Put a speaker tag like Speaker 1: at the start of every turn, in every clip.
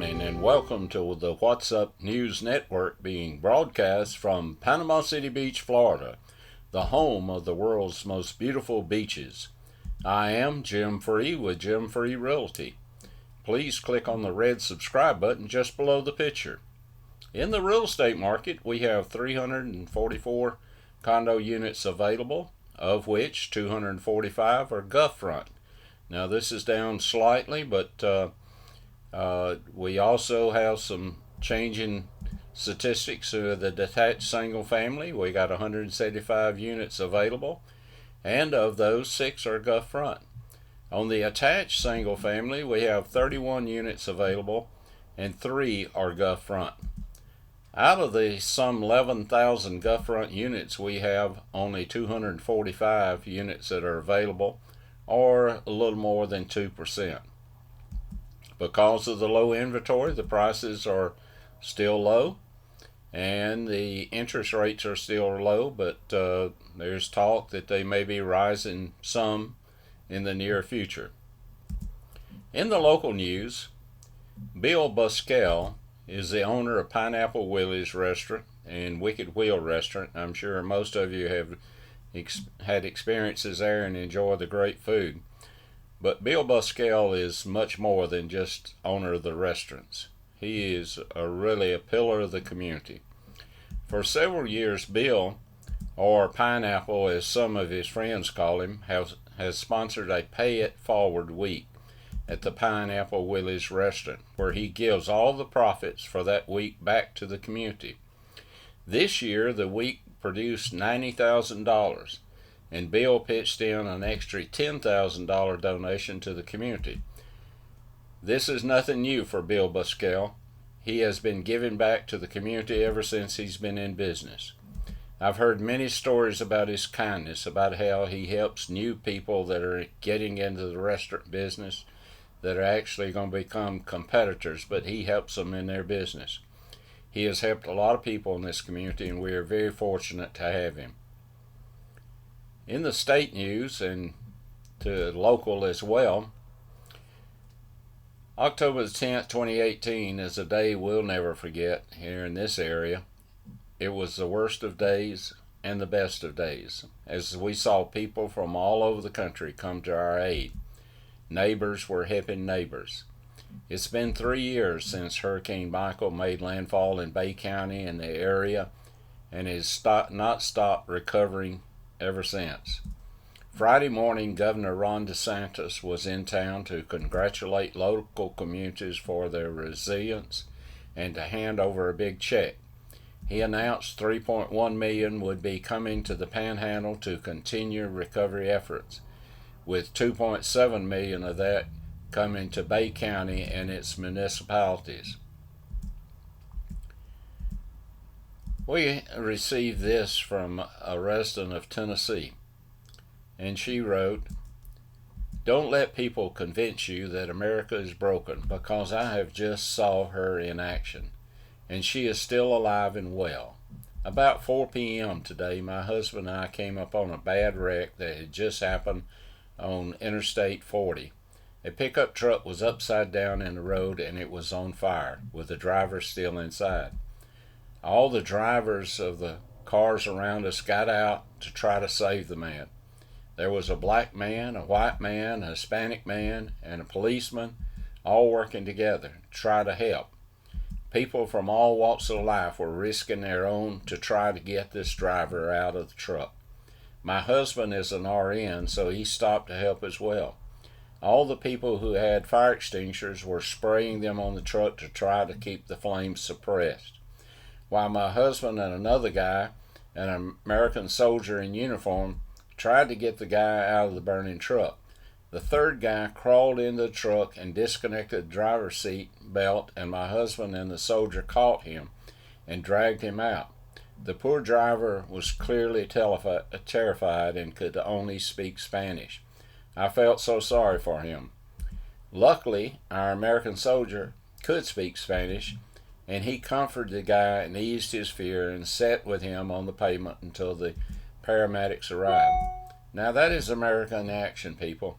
Speaker 1: morning and welcome to the What's Up News Network being broadcast from Panama City Beach, Florida, the home of the world's most beautiful beaches. I am Jim Free with Jim Free Realty. Please click on the red subscribe button just below the picture. In the real estate market, we have 344 condo units available, of which 245 are Gulf front. Now this is down slightly, but we also have some changing statistics. The detached single family, we got 175 units available, and of those 6 are Gulf front. On the attached single family, we have 31 units available and 3 are Gulf front. Out of the some 11,000 Gulf front units, we have only 245 units that are available, or a little more than 2%. Because of the low inventory, the prices are still low and the interest rates are still low, but there's talk that they may be rising some in the near future. In the local news, Bill Buscell is the owner of Pineapple Willie's Restaurant and Wicked Wheel Restaurant. I'm sure most of you have had experiences there and enjoy the great food. But Bill Buscell is much more than just owner of the restaurants. He is really a pillar of the community. For several years, Bill, or Pineapple as some of his friends call him, has sponsored a Pay It Forward week at the Pineapple Willie's Restaurant, where he gives all the profits for that week back to the community. This year, the week produced $90,000, and Bill pitched in an extra $10,000 donation to the community. This is nothing new for Bill Buscell. He has been giving back to the community ever since he's been in business. I've heard many stories about his kindness, about how he helps new people that are getting into the restaurant business that are actually going to become competitors, but he helps them in their business. He has helped a lot of people in this community, and we are very fortunate to have him. In the state news and to local as well, October the 10th, 2018 is a day we'll never forget here in this area. It was the worst of days and the best of days, as we saw people from all over the country come to our aid. Neighbors were helping neighbors. It's been 3 years since Hurricane Micheal made landfall in Bay County and the area, and has not stopped recovering ever since. Friday morning, Governor DeSantis was in town to congratulate local communities for their resilience and to hand over a big check. He announced $3.1 million would be coming to the Panhandle to continue recovery efforts, with $2.7 million of that coming to Bay County and its municipalities. We received this from a resident of Tennessee, and she wrote, "Don't let people convince you that America is broken, because I have just saw her in action, and she is still alive and well. About 4 p.m. today, my husband and I came up on a bad wreck that had just happened on Interstate 40. A pickup truck was upside down in the road and it was on fire, with the driver still inside. All the drivers of the cars around us got out to try to save the man. There was a black man, a white man, a Hispanic man, and a policeman all working together to try to help. People from all walks of life were risking their own to try to get this driver out of the truck. My husband is an RN, so he stopped to help as well. All the people who had fire extinguishers were spraying them on the truck to try to keep the flames suppressed. While my husband and another guy, an American soldier in uniform, tried to get the guy out of the burning truck. The third guy crawled into the truck and disconnected the driver's seat belt, and my husband and the soldier caught him and dragged him out. The poor driver was clearly terrified and could only speak Spanish. I felt so sorry for him. Luckily, our American soldier could speak Spanish, and he comforted the guy and eased his fear and sat with him on the pavement until the paramedics arrived. Now that is America in action, people.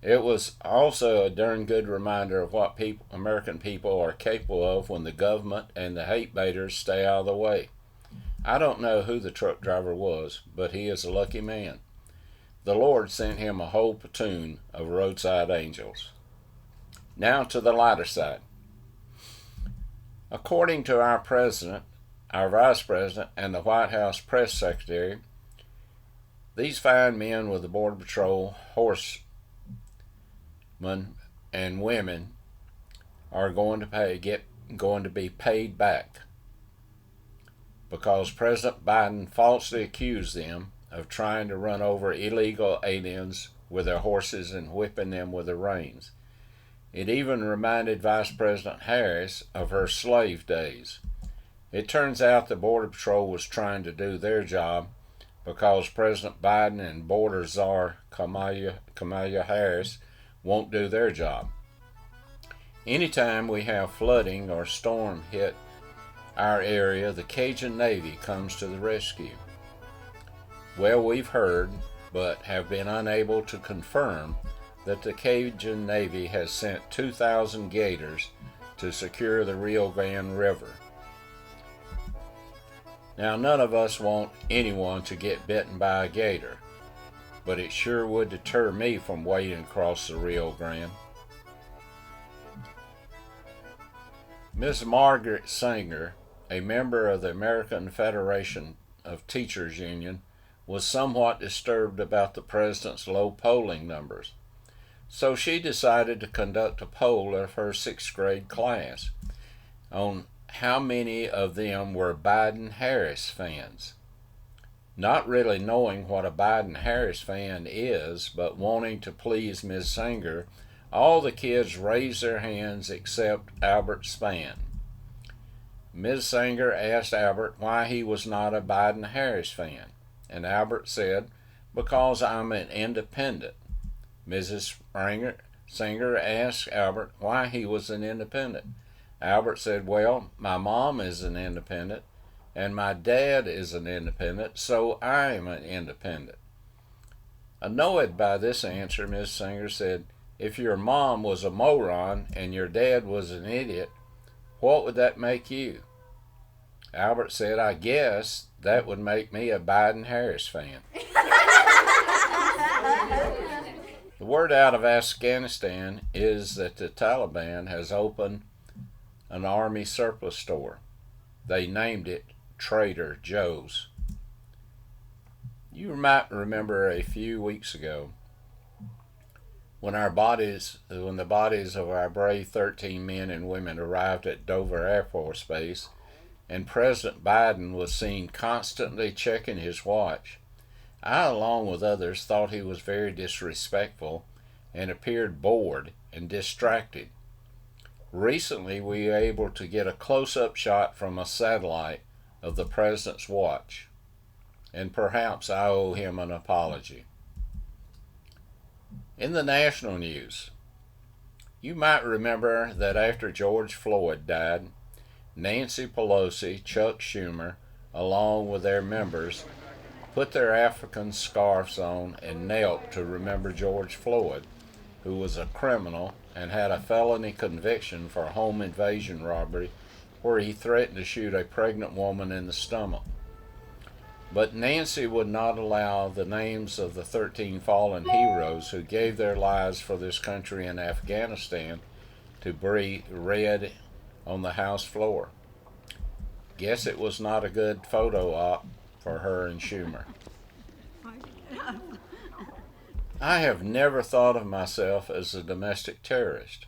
Speaker 1: It was also a darn good reminder of what American people are capable of when the government and the hate baiters stay out of the way. I don't know who the truck driver was, but he is a lucky man. The Lord sent him a whole platoon of roadside angels. Now to the lighter side. According to our president, our vice president, and the White House press secretary, these fine men with the Border Patrol, horsemen, and women are going to be paid back because President Biden falsely accused them of trying to run over illegal aliens with their horses and whipping them with the reins. It even reminded Vice President Harris of her slave days. It turns out the Border Patrol was trying to do their job because President Biden and Border Czar Kamala Harris won't do their job. Anytime we have flooding or storm hit our area, the Cajun Navy comes to the rescue. Well, we've heard, but have been unable to confirm, that the Cajun Navy has sent 2,000 gators to secure the Rio Grande River. Now, none of us want anyone to get bitten by a gator, but it sure would deter me from wading across the Rio Grande. Ms. Margaret Sanger, a member of the American Federation of Teachers Union, was somewhat disturbed about the president's low polling numbers. So she decided to conduct a poll of her 6th grade class on how many of them were Biden-Harris fans. Not really knowing what a Biden-Harris fan is, but wanting to please Ms. Sanger, all the kids raised their hands except Albert Spann. Ms. Sanger asked Albert why he was not a Biden-Harris fan, and Albert said, "Because I'm an independent." Mrs. Sanger asked Albert why he was an independent. Albert said, "Well, my mom is an independent, and my dad is an independent, so I'm an independent." Annoyed by this answer, Ms. Sanger said, "If your mom was a moron and your dad was an idiot, what would that make you?" Albert said, "I guess that would make me a Biden-Harris fan." The word out of Afghanistan is that the Taliban has opened an army surplus store. They named it Trader Joe's. You might remember a few weeks ago when the bodies of our brave 13 men and women arrived at Dover Air Force Base, and President Biden was seen constantly checking his watch. I, along with others, thought he was very disrespectful and appeared bored and distracted. Recently, we were able to get a close-up shot from a satellite of the president's watch, and perhaps I owe him an apology. In the national news, you might remember that after George Floyd died, Nancy Pelosi, Chuck Schumer, along with their members, put their African scarves on and knelt to remember George Floyd, who was a criminal and had a felony conviction for home invasion robbery where he threatened to shoot a pregnant woman in the stomach. But Nancy would not allow the names of the 13 fallen heroes who gave their lives for this country in Afghanistan to be read on the House floor. Guess it was not a good photo op for her and Schumer. I have never thought of myself as a domestic terrorist,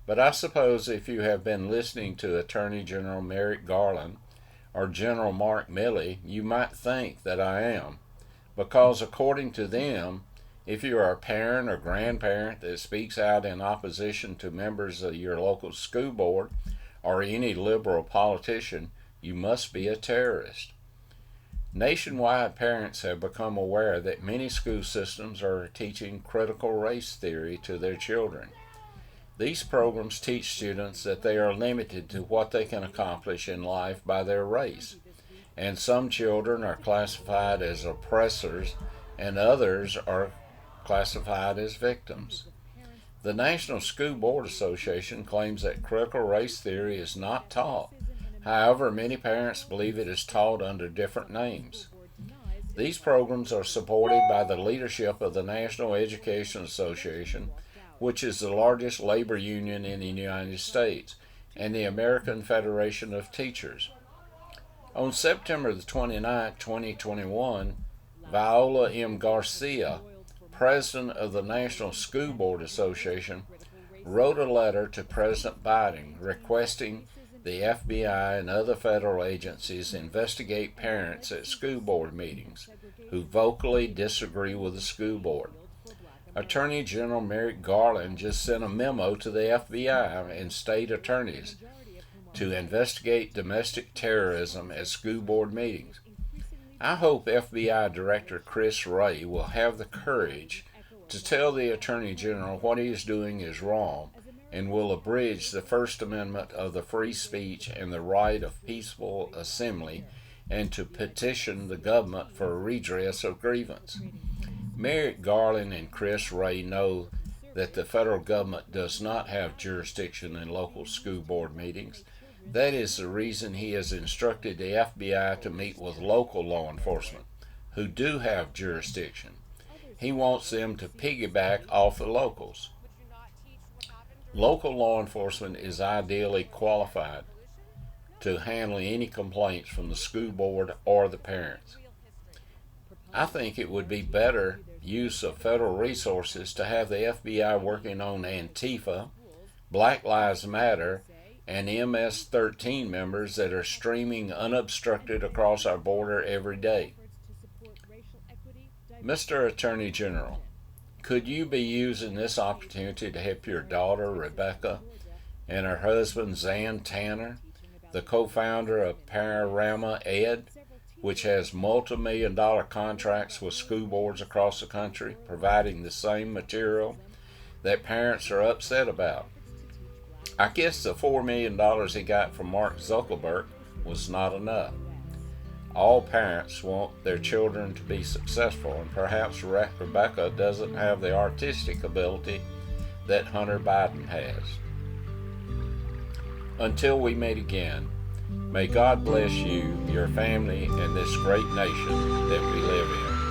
Speaker 1: but I suppose if you have been listening to Attorney General Merrick Garland or General Mark Milley, you might think that I am, because according to them, if you are a parent or grandparent that speaks out in opposition to members of your local school board or any liberal politician, you must be a terrorist. Nationwide, parents have become aware that many school systems are teaching critical race theory to their children. These programs teach students that they are limited to what they can accomplish in life by their race, and some children are classified as oppressors and others are classified as victims. The National School Board Association claims that critical race theory is not taught. However, many parents believe it is taught under different names. These programs are supported by the leadership of the National Education Association, which is the largest labor union in the United States, and the American Federation of Teachers. On September the 29th, 2021, Viola M. Garcia, president of the National School Board Association, wrote a letter to President Biden requesting the FBI and other federal agencies investigate parents at school board meetings who vocally disagree with the school board. Attorney General Merrick Garland just sent a memo to the FBI and state attorneys to investigate domestic terrorism at school board meetings. I hope FBI Director Chris Wray will have the courage to tell the Attorney General what he is doing is wrong and will abridge the First Amendment of the free speech and the right of peaceful assembly, and to petition the government for a redress of grievance. Merrick Garland and Chris Wray know that the federal government does not have jurisdiction in local school board meetings. That is the reason he has instructed the FBI to meet with local law enforcement, who do have jurisdiction. He wants them to piggyback off the locals. Local law enforcement is ideally qualified to handle any complaints from the school board or the parents. I think it would be better use of federal resources to have the FBI working on Antifa, Black Lives Matter, and MS-13 members that are streaming unobstructed across our border every day. Mr. Attorney General, could you be using this opportunity to help your daughter Rebecca and her husband Zan Tanner, the co-founder of Panorama Ed, which has multi-million-dollar contracts with school boards across the country, providing the same material that parents are upset about? I guess the $4 million he got from Mark Zuckerberg was not enough. All parents want their children to be successful, and perhaps Rebecca doesn't have the artistic ability that Hunter Biden has. Until we meet again, may God bless you, your family, and this great nation that we live in.